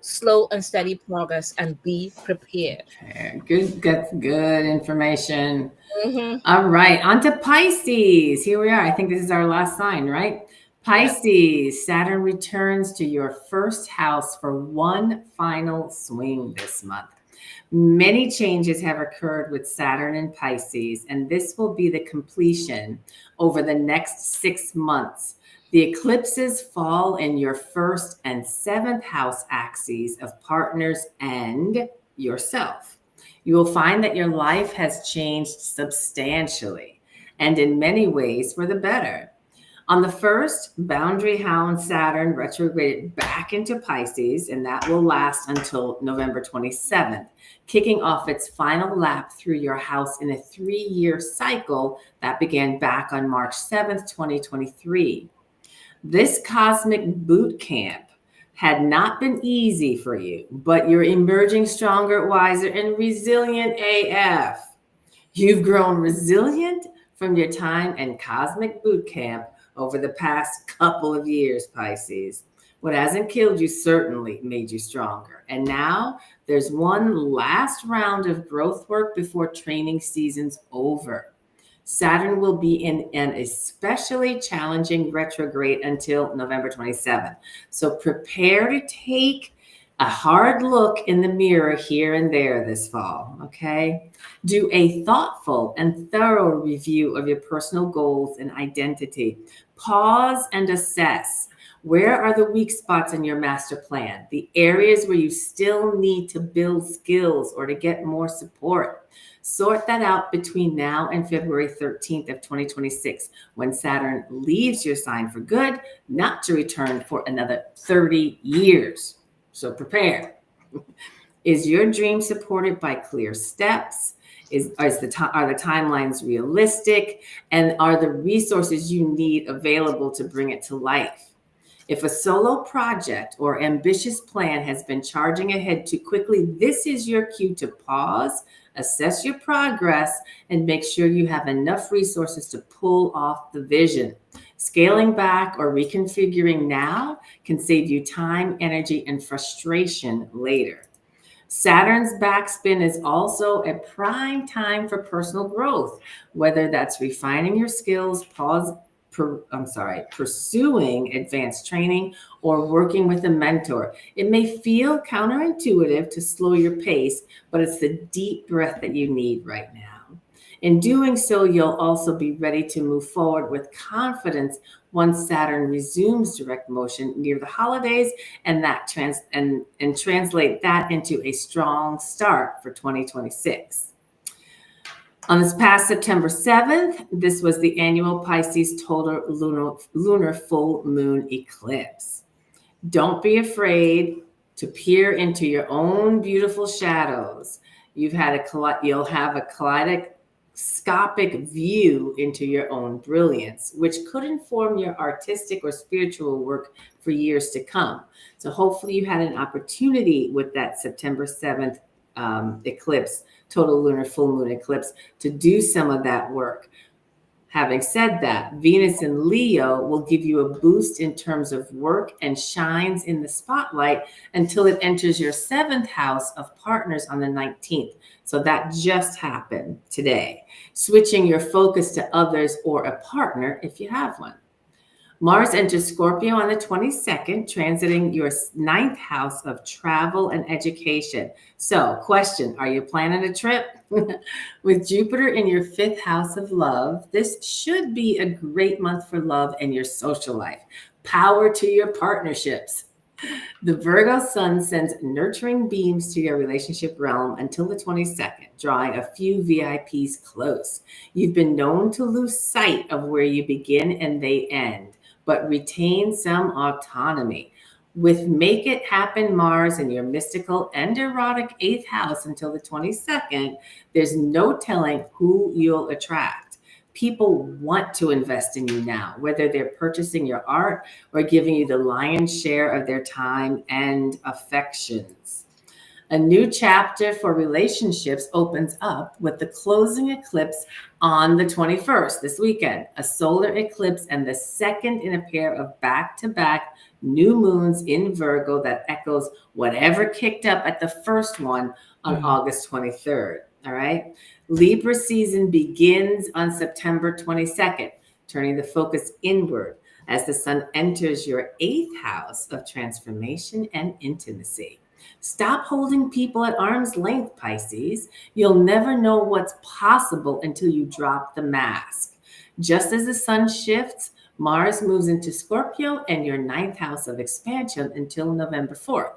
slow and steady progress and be prepared. Okay, good information. Hmm. All right, on to Pisces. Here we are. I think this is our last sign, right? Yeah. Pisces, Saturn returns to your first house for one final swing this month. Many changes have occurred with Saturn in Pisces, and this will be the completion over the next 6 months. The eclipses fall in your 1st and 7th house axes of partners and yourself. You will find that your life has changed substantially and in many ways for the better. On the 1st, boundary hound Saturn retrograded back into Pisces, and that will last until November 27th, kicking off its final lap through your house in a 3-year cycle that began back on March 7th, 2023. This cosmic boot camp had not been easy for you, but you're emerging stronger, wiser, and resilient AF. You've grown resilient from your time in cosmic boot camp over the past couple of years, Pisces. What hasn't killed you certainly made you stronger. And now there's one last round of growth work before training season's over. Saturn will be in an especially challenging retrograde until November 27th. So prepare to take a hard look in the mirror here and there this fall, okay? Do a thoughtful and thorough review of your personal goals and identity. Pause and assess. Where are the weak spots in your master plan? The areas where you still need to build skills or to get more support. Sort that out between now and February 13th of 2026, when Saturn leaves your sign for good, not to return for another 30 years. So prepare. Is your dream supported by clear steps? Are the timelines realistic? And are the resources you need available to bring it to life? If a solo project or ambitious plan has been charging ahead too quickly, this is your cue to pause, assess your progress, and make sure you have enough resources to pull off the vision. Scaling back or reconfiguring now can save you time, energy, and frustration later. Saturn's backspin is also a prime time for personal growth, whether that's refining your skills, pursuing advanced training, or working with a mentor. It may feel counterintuitive to slow your pace, but it's the deep breath that you need right now. In doing so, you'll also be ready to move forward with confidence once Saturn resumes direct motion near the holidays, and translate that into a strong start for 2026. On this past September 7th, this was the annual Pisces total lunar full moon eclipse. Don't be afraid to peer into your own beautiful shadows. You'll have a kaleidoscopic view into your own brilliance, which could inform your artistic or spiritual work for years to come. So hopefully you had an opportunity with that September 7th eclipse, total lunar full moon eclipse, to do some of that work. Having said that, Venus in Leo will give you a boost in terms of work and shines in the spotlight until it enters your 7th house of partners on the 19th. So that just happened today, switching your focus to others or a partner if you have one. Mars enters Scorpio on the 22nd, transiting your 9th house of travel and education. So, question, are you planning a trip? With Jupiter in your 5th house of love, this should be a great month for love and your social life. Power to your partnerships. The Virgo sun sends nurturing beams to your relationship realm until the 22nd, drawing a few VIPs close. You've been known to lose sight of where you begin and they end, but retain some autonomy. With Make It Happen Mars in your mystical and erotic 8th house until the 22nd, there's no telling who you'll attract. People want to invest in you now, whether they're purchasing your art or giving you the lion's share of their time and affections. A new chapter for relationships opens up with the closing eclipse on the 21st, this weekend, a solar eclipse and the second in a pair of back-to-back new moons in Virgo that echoes whatever kicked up at the first one on August 23rd. All right. Libra season begins on September 22nd, turning the focus inward as the sun enters your 8th house of transformation and intimacy. Stop holding people at arm's length, Pisces. You'll never know what's possible until you drop the mask. Just as the sun shifts, Mars moves into Scorpio and your ninth house of expansion until November 4th.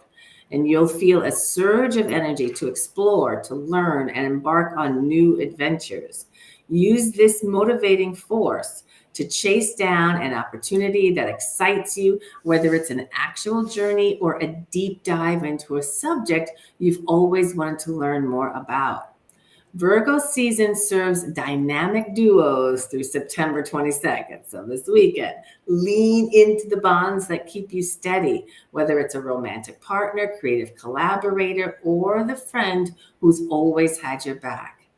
And you'll feel a surge of energy to explore, to learn, and embark on new adventures. Use this motivating force to chase down an opportunity that excites you, whether it's an actual journey or a deep dive into a subject you've always wanted to learn more about. Virgo season serves dynamic duos through September 22nd, so this weekend. Lean into the bonds that keep you steady, whether it's a romantic partner, creative collaborator, or the friend who's always had your back.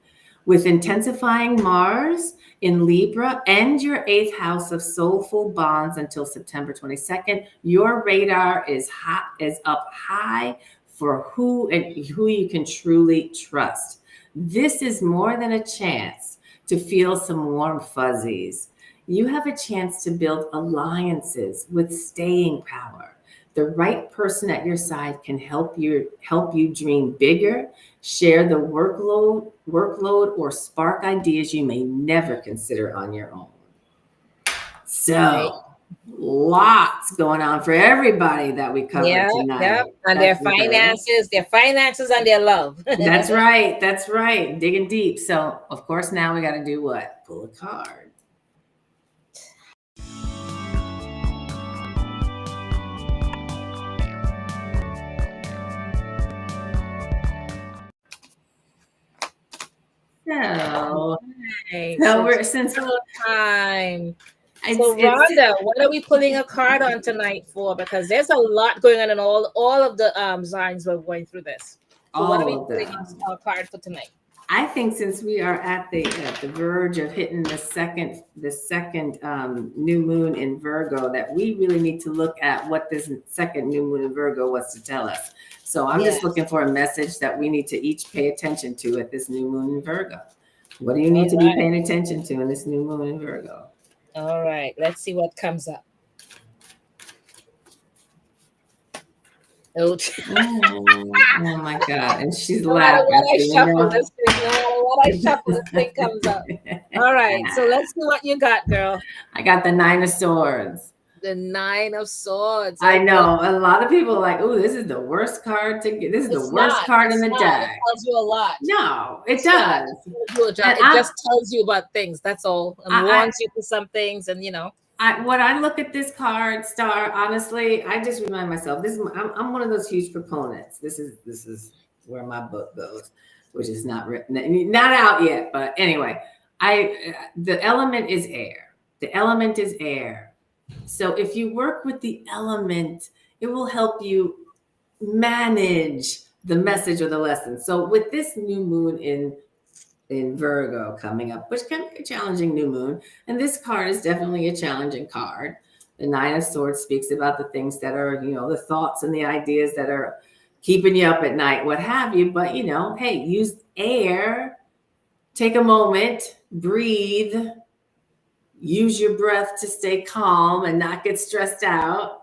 With intensifying Mars in Libra and your eighth house of soulful bonds until September 22nd, your radar is up high for who you can truly trust. This is more than a chance to feel some warm fuzzies. You have a chance to build alliances with staying power. The right person at your side can help you dream bigger, share the workload, or spark ideas you may never consider on your own. So, lots going on for everybody that we covered tonight. Yeah, and their finances and their love. That's right. That's right. Digging deep. So, of course, now we got to do what? Pull a card. So we're since time. So Rhonda, what are we pulling a card on tonight for? Because there's a lot going on in all of the signs we're going through this. So what are we pulling a card for tonight? I think since we are at the verge of hitting the second new moon in Virgo, that we really need to look at what this second new moon in Virgo wants to tell us. So I'm just looking for a message that we need to each pay attention to at this new moon in Virgo. What do you need to be paying attention to in this new moon in Virgo? All right, let's see what comes up. Oh my God. And she's laughing. No matter what I shuffle, this thing comes up. All right, so let's see what you got, girl. I got the 9 of Swords. The 9 of Swords. I know. A lot of people are like, oh, this is the worst card to get. This is the worst card in the deck. It tells you a lot. No, it does. It just tells you about things. That's all. And warns you for some things. And, when I look at this card, Star, honestly, I just remind myself, I'm one of those huge proponents. This is where my book goes, which is not written, not out yet. But anyway, the element is air. The element is air. So if you work with the element, it will help you manage the message or the lesson. So with this new moon in Virgo coming up, which can be a challenging new moon, and this card is definitely a challenging card. The 9 of Swords speaks about the things that are, the thoughts and the ideas that are keeping you up at night, what have you. But, hey, use air, take a moment, breathe. Use your breath to stay calm and not get stressed out,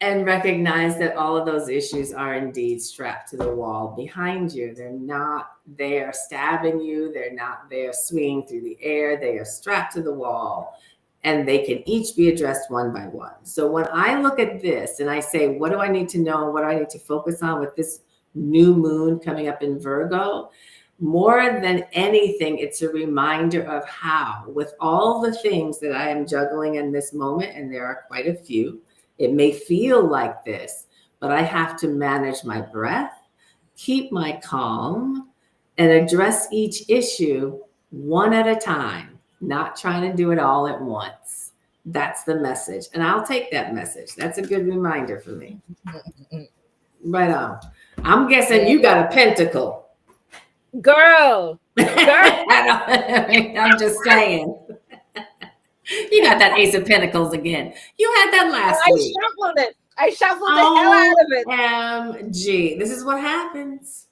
and recognize that all of those issues are indeed strapped to the wall behind you. They're not there stabbing you. They're not there swinging through the air. They are strapped to the wall, and they can each be addressed one by one. So when I look at this and I say, what do I need to know? What do I need to focus on with this new moon coming up in Virgo? More than anything, it's a reminder of how, with all the things that I am juggling in this moment, and there are quite a few, it may feel like this, but I have to manage my breath, keep my calm, and address each issue one at a time, not trying to do it all at once. That's the message. And I'll take that message. That's a good reminder for me. Right on. I'm guessing you got a pentacle. Girl. I'm just saying. You got that Ace of Pentacles again. You had that last week. I shuffled the hell out of it. OMG. This is what happens.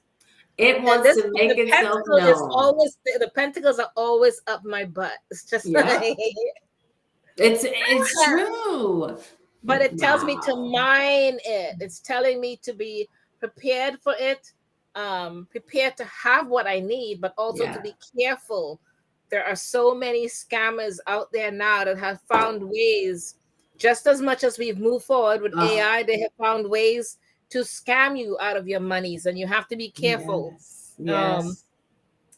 It wants to make itself known. The pentacles are always up my butt. It's just like it's true. But it tells me to mine it. It's telling me to be prepared for it, prepared to have what I need, but also to Yeah. be careful. There are so many scammers out there now that have found ways, just as much as we've moved forward with Oh, AI, they have found ways to scam you out of your monies, and you have to be careful. yes. Um, Yes.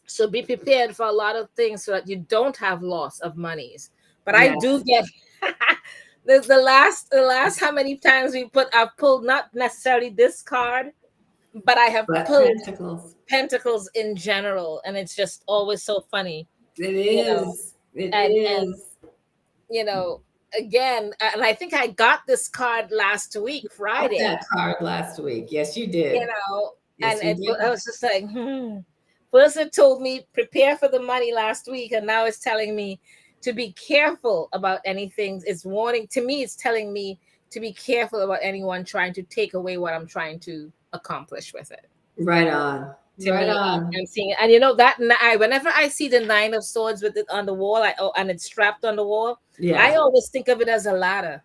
so be prepared for a lot of things so that you don't have loss of monies. But I do Yes. get the last how many times I've pulled not necessarily this card, but I have But pulled pentacles. pentacles in general, and it's just always so funny, It you know. is. It And is. you know, again, and I think I got this card last week, Got Friday, that card last week. Yes, you you did. know, and Yes, you I did. was just like, First it told me prepare for the money last week, and now it's telling me to be careful about anything. It's warning to me. It's telling me to be careful about anyone trying to take away what I'm trying to accomplish with it. Right on. To Right me, on. I'm seeing it, and you know that whenever I see the Nine of Swords with it on the wall, and it's strapped on the wall, I Yeah. always think of it as a ladder.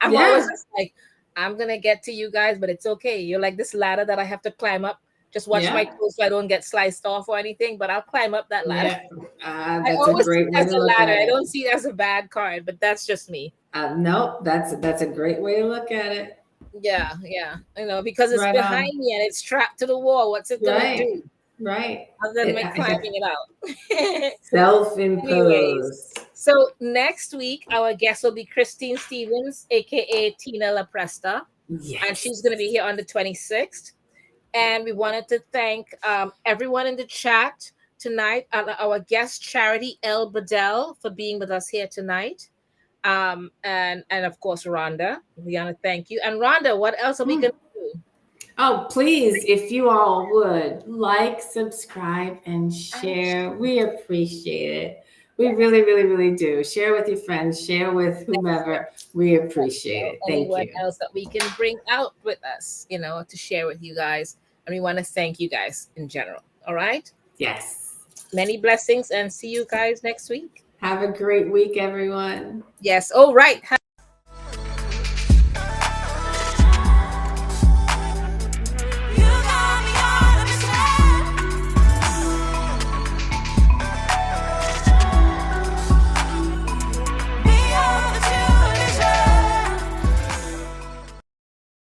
I'm always Yeah. just like, I'm gonna get to you guys, but it's okay. You're like this ladder that I have to climb up. Just watch my Yeah. toes so I don't get sliced off or anything, but I'll climb up that ladder. Yeah. I That's a always see great it way as to a look ladder. at I it. don't see it as a bad card, but that's just me. No, that's a great way to look at it. Yeah, yeah. Because it's Right on. behind me and it's strapped to the wall. What's it gonna Right. do Right. other than me climbing it out? Anyways, Self-imposed. so next week our guest will be Christine Stevens, aka Tina La Presta, and Yes. she's going to be here on the 26th. And we wanted to thank everyone in the chat tonight, our guest Charity L. Bedell for being with us here tonight. And of course Rhonda. We want to thank you. And Rhonda, what else are we Mm. going to do? Oh, please, if you all would like, subscribe, and share, we appreciate it. We really, really, really do. Share with your friends, share with whomever. We appreciate it. Thank Anyone you. else that we can bring out with us, to share with you guys. And we want to thank you guys in general. All right. Yes. Many blessings and see you guys next week. Have a great week, everyone. Yes. Oh, right.